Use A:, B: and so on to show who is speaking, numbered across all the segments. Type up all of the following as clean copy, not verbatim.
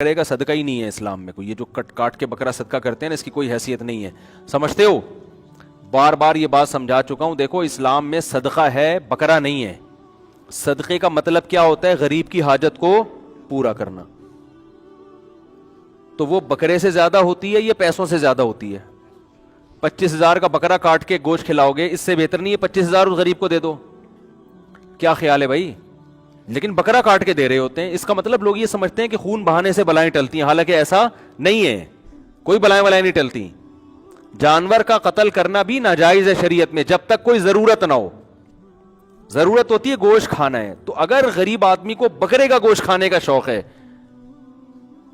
A: بکرے کا صدقہ ہی نہیں ہے اسلام میں کوئی. یہ جو کاٹ کے بکرا صدقہ کرتے ہیں نا, اس کی کوئی حیثیت نہیں ہے. سمجھتے ہو؟ بار بار یہ بات سمجھا چکا ہوں. دیکھو اسلام میں صدقہ ہے, بکرا نہیں ہے. صدقے کا مطلب کیا ہوتا ہے؟ غریب کی حاجت کو پورا کرنا. تو وہ بکرے سے زیادہ ہوتی ہے یا پیسوں سے زیادہ ہوتی ہے؟ 25,000 کا بکرا کاٹ کے گوشت کھلاؤ گے, اس سے بہتر نہیں ہے 25,000 اس غریب کو دے دو؟ کیا خیال ہے بھائی؟ لیکن بکرا کاٹ کے دے رہے ہوتے ہیں. اس کا مطلب لوگ یہ سمجھتے ہیں کہ خون بہانے سے بلائیں ٹلتی ہیں, حالانکہ ایسا نہیں ہے. کوئی بلائیں نہیں ٹلتی. جانور کا قتل کرنا بھی ناجائز ہے شریعت میں, جب تک کوئی ضرورت نہ ہو. ضرورت ہوتی ہے گوشت کھانا ہے. تو اگر غریب آدمی کو بکرے کا گوشت کھانے کا شوق ہے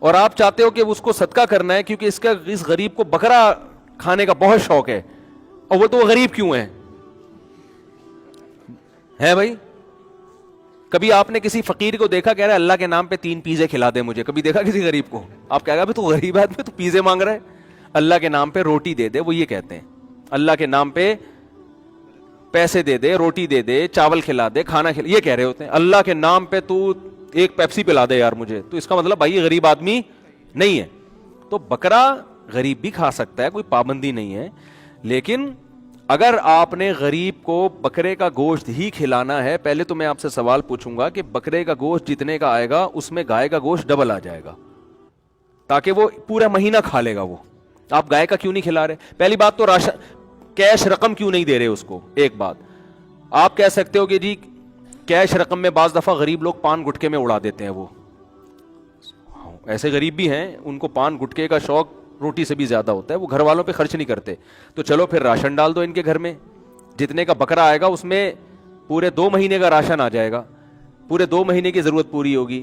A: اور آپ چاہتے ہو کہ اس کو صدقہ کرنا ہے کیونکہ اس غریب کو بکرا کھانے کا بہت شوق ہے, اور وہ تو غریب کیوں ہے بھائی؟ کبھی آپ نے کسی فقیر کو دیکھا کہہ رہا ہے اللہ کے نام پہ 3 پیزے کھلا دے مجھے؟ کبھی دیکھا کسی غریب کو؟ آپ کہہ گا تو غریب آدمی تو پیزے مانگ رہا ہے. اللہ کے نام پہ روٹی دے دے, وہ یہ کہتے ہیں. اللہ کے نام پہ پیسے دے دے, روٹی دے دے, چاول کھلا دے, کھانا کھلا, یہ کہہ رہے ہوتے ہیں. اللہ کے نام پہ تو ایک پیپسی پلا دے یار مجھے, تو اس کا مطلب بھائی یہ غریب آدمی نہیں ہے. تو بکرا غریب بھی کھا سکتا ہے, کوئی پابندی نہیں ہے. لیکن اگر آپ نے غریب کو بکرے کا گوشت ہی کھلانا ہے, پہلے تو میں آپ سے سوال پوچھوں گا کہ بکرے کا گوشت جتنے کا آئے گا اس میں گائے کا گوشت ڈبل آ جائے گا, تاکہ وہ پورا مہینہ کھا لے گا. وہ آپ گائے کا کیوں نہیں کھلا رہے؟ پہلی بات تو راشن کیش رقم کیوں نہیں دے رہے اس کو؟ ایک بات آپ کہہ سکتے ہو کہ جی کیش رقم میں بعض دفعہ غریب لوگ پان گٹکے میں اڑا دیتے ہیں. وہ ایسے غریب بھی ہیں ان کو پان گٹکے کا شوق روٹی سے بھی زیادہ ہوتا ہے, وہ گھر والوں پہ خرچ نہیں کرتے. تو چلو پھر راشن ڈال دو ان کے گھر میں, جتنے کا بکرا آئے گا اس میں پورے 2 مہینے کا راشن آ جائے گا, پورے 2 مہینے کی ضرورت پوری ہوگی.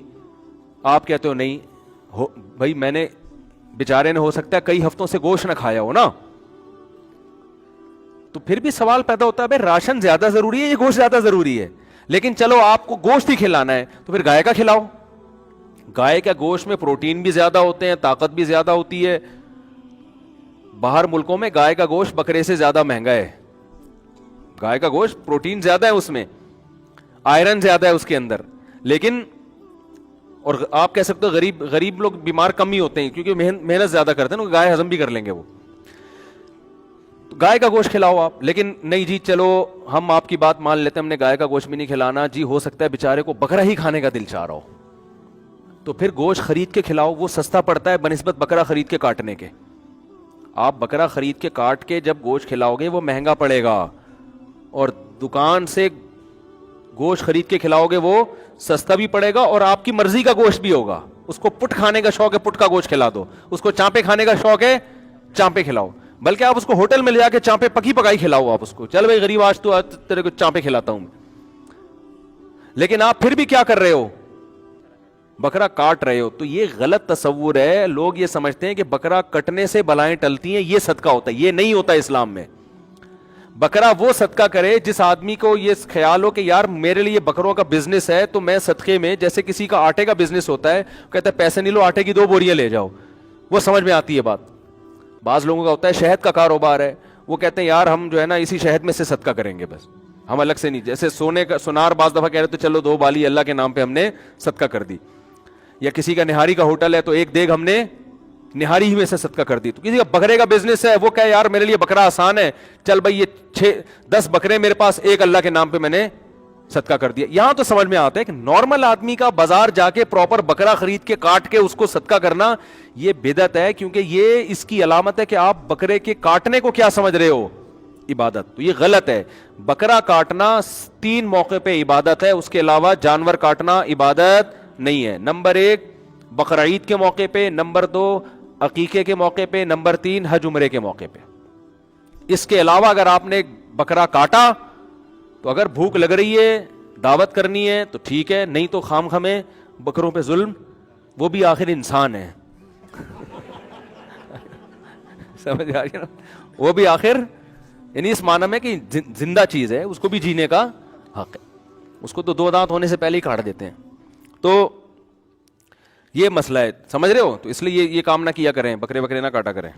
A: آپ کہتے ہو نہیں بھائی, میں نے بیچارے نے ہو سکتا ہے کئی ہفتوں سے گوشت نہ کھایا ہو نا. تو پھر بھی سوال پیدا ہوتا ہے بھائی راشن زیادہ ضروری ہے یا گوشت زیادہ ضروری ہے؟ لیکن چلو آپ کو گوشت ہی کھلانا ہے تو پھر گائے کا کھلاؤ. گائے کا گوشت میں پروٹین بھی زیادہ ہوتے ہیں, طاقت بھی زیادہ ہوتی ہے. باہر ملکوں میں گائے کا گوشت بکرے سے زیادہ مہنگا ہے. گائے کا گوشت پروٹین زیادہ ہے, اس میں آئرن زیادہ ہے اس کے اندر. لیکن اور آپ کہہ سکتے ہو غریب لوگ بیمار کم ہی ہوتے ہیں کیونکہ محنت زیادہ کرتے ہیں نا, گائے ہضم بھی کر لیں گے وہ. گائے کا گوشت کھلاؤ آپ. لیکن نہیں جی چلو ہم آپ کی بات مان لیتے ہیں, ہم نے گائے کا گوشت بھی نہیں کھلانا. جی ہو سکتا ہے بیچارے کو بکرا ہی کھانے کا دل چاہ رہا ہو, تو پھر گوشت خرید کے کھلاؤ, وہ سستا پڑتا ہے بنسبت بکرا خرید کے کاٹنے کے. آپ بکرا خرید کے کاٹ کے جب گوشت کھلاؤ گے وہ مہنگا پڑے گا, اور دکان سے گوشت خرید کے کھلاؤ گے وہ سستا بھی پڑے گا اور آپ کی مرضی کا گوشت بھی ہوگا. اس کو پٹ کھانے کا شوق ہے پٹ کا گوشت کھلا دو, اس کو چانپے کھانے کا شوق ہے چانپے کھلاؤ. بلکہ آپ اس کو ہوٹل میں لے جا کے چانپے پکی پکائی کھلاؤ. آپ اس کو چل بھائی غریب آج تو تیرے کو چانپے کھلاتا ہوں. لیکن آپ پھر بھی کیا کر رہے ہو؟ بکرا کاٹ رہے ہو. تو یہ غلط تصور ہے. لوگ یہ سمجھتے ہیں کہ بکرا کٹنے سے بلائیں ٹلتی ہیں, یہ صدقہ ہوتا ہے. یہ نہیں ہوتا اسلام میں. بکرا وہ صدقہ کرے جس آدمی کو یہ خیال ہو کہ یار میرے لیے بکروں کا بزنس ہے, تو میں صدقے میں, جیسے کسی کا آٹے کا بزنس ہوتا ہے, کہتا ہے پیسے نہیں لو آٹے کی 2 بوریاں لے جاؤ. وہ سمجھ میں آتی ہے بات. بعض لوگوں کا ہوتا ہے شہد کا کاروبار ہے, وہ کہتے ہیں یار ہم جو ہے نا اسی شہد میں سے صدقہ کریں گے, بس ہم الگ سے نہیں. جیسے سونے کا سونار بعض دفعہ کہہ رہے تو چلو 2 بالی اللہ کے نام پہ ہم نے صدقہ کر دی. یا کسی کا نہاری کا ہوٹل ہے تو 1 دیگ ہم نے نہاری ہی میں سے صدقہ کر دی. تو کسی کا بکرے کا بزنس ہے, وہ کہے یار میرے لیے بکرا آسان ہے, چل بھائی یہ 10 بکرے میرے پاس, 1 اللہ کے نام پہ میں نے صدقہ کر دیا. یہاں تو سمجھ میں آتا ہے کہ نارمل آدمی کا بازار جا کے پراپر بکرا خرید کے کاٹ کے اس کو صدقہ کرنا یہ بدعت ہے, کیونکہ یہ اس کی علامت ہے کہ آپ بکرے کے کاٹنے کو کیا سمجھ رہے ہو؟ عبادت. تو یہ غلط ہے. بکرا کاٹنا 3 موقع پہ عبادت ہے, اس کے علاوہ جانور کاٹنا عبادت نہیں ہے. نمبر 1 بقرعید کے موقع پہ, نمبر 2 عقیقے کے موقع پہ, نمبر 3 حج عمرے کے موقع پہ. اس کے علاوہ اگر آپ نے بکرا کاٹا تو اگر بھوک لگ رہی ہے دعوت کرنی ہے تو ٹھیک ہے, نہیں تو خام خمیں بکروں پہ ظلم, وہ بھی آخر انسان ہے. سمجھ آ رہی ہے نا, وہ بھی آخر یعنی اس معنی میں کہ زندہ چیز ہے, اس کو بھی جینے کا حق ہے. اس کو تو 2 دانت ہونے سے پہلے ہی کاٹ دیتے ہیں. تو یہ مسئلہ ہے, سمجھ رہے ہو؟ تو اس لیے یہ کام نہ کیا کریں, بکرے نہ کاٹا کریں.